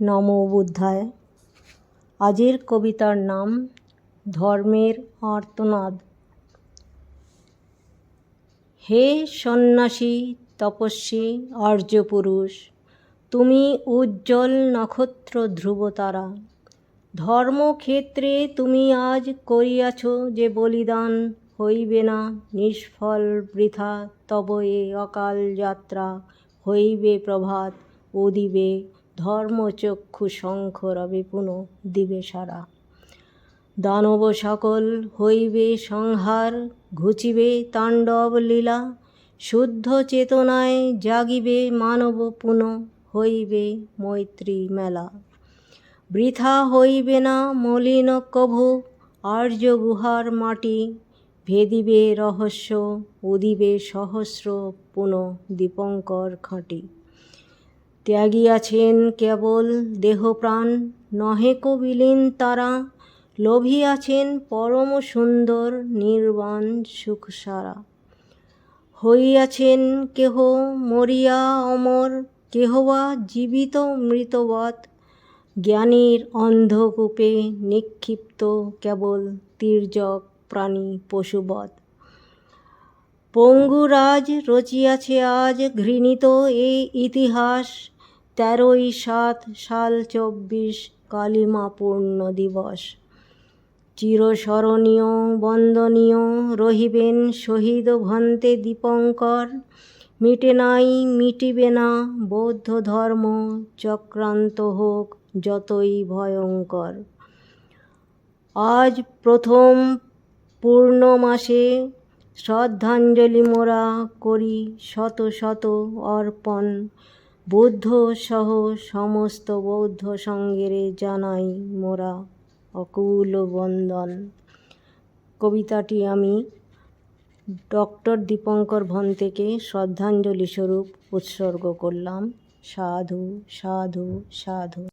নমো বুদ্ধায়। আজের কবিতার নাম ধর্মের আর্তনাদ। হে সন্ন্যাসী তপস্বী আর্যপুরুষ, তুমি উজ্জ্বল নক্ষত্র ধ্রুবতারা। ধর্মক্ষেত্রে তুমি আজ করিয়াছ যে বলিদান, হইবে না নিষ্ফল বৃথা তব এ অকাল যাত্রা। হইবে প্রভাত, উদিবে ধর্মচক্ষু শঙ্খ রবে পুনঃ দিবে সারা। দানব সকল হইবে সংহার, ঘুচিবে তাণ্ডব লীলা। শুদ্ধ চেতনায় জাগিবে মানব পুনঃ, হইবে মৈত্রী মেলা। বৃথা হইবে না মলিন কভু আর্য গুহার মাটি। ভেদিবে রহস্য, উদিবে সহস্র পুনঃ দীপঙ্কর খাঁটি। ত্যাগিয়াছেন কেবল দেহপ্রাণ, নহেক বিলীন তারা। লোভিয়াছেন পরম সুন্দর নির্বাণ সুখ সারা। হইয়াছেন কেহ মরিয়া অমর, কেহ বা জীবিত মৃতবৎ। জ্ঞানীর অন্ধকূপে নিক্ষিপ্ত কেবল তির্যক প্রাণী পশুবৎ। পঙ্গুরাজ রচিয়াছে আজ ঘৃণিত এই ইতিহাস। 13ই-7 সাল 24 কালিমা পূর্ণ দিবস। চিরস্মরণীয় বন্দনীয় রহিবেন শহীদ ভন্তে দীপঙ্কর। মিটে নাই মিটিবে না বৌদ্ধ ধর্ম, চক্রান্ত হোক যতই ভয়ঙ্কর। আজ প্রথম পূর্ণমাসে শ্রদ্ধাঞ্জলি মোরা করি শত শত অর্পণ। বুদ্ধ সহ সমস্ত বৌদ্ধ সঙ্গেরে জানাই মোরা অকুল বন্দন। কবিতাটি আমি ডক্টর দীপঙ্কর ভন্তেকে শ্রদ্ধাঞ্জলি স্বরূপ উৎসর্গ করলাম। সাধু সাধু সাধু।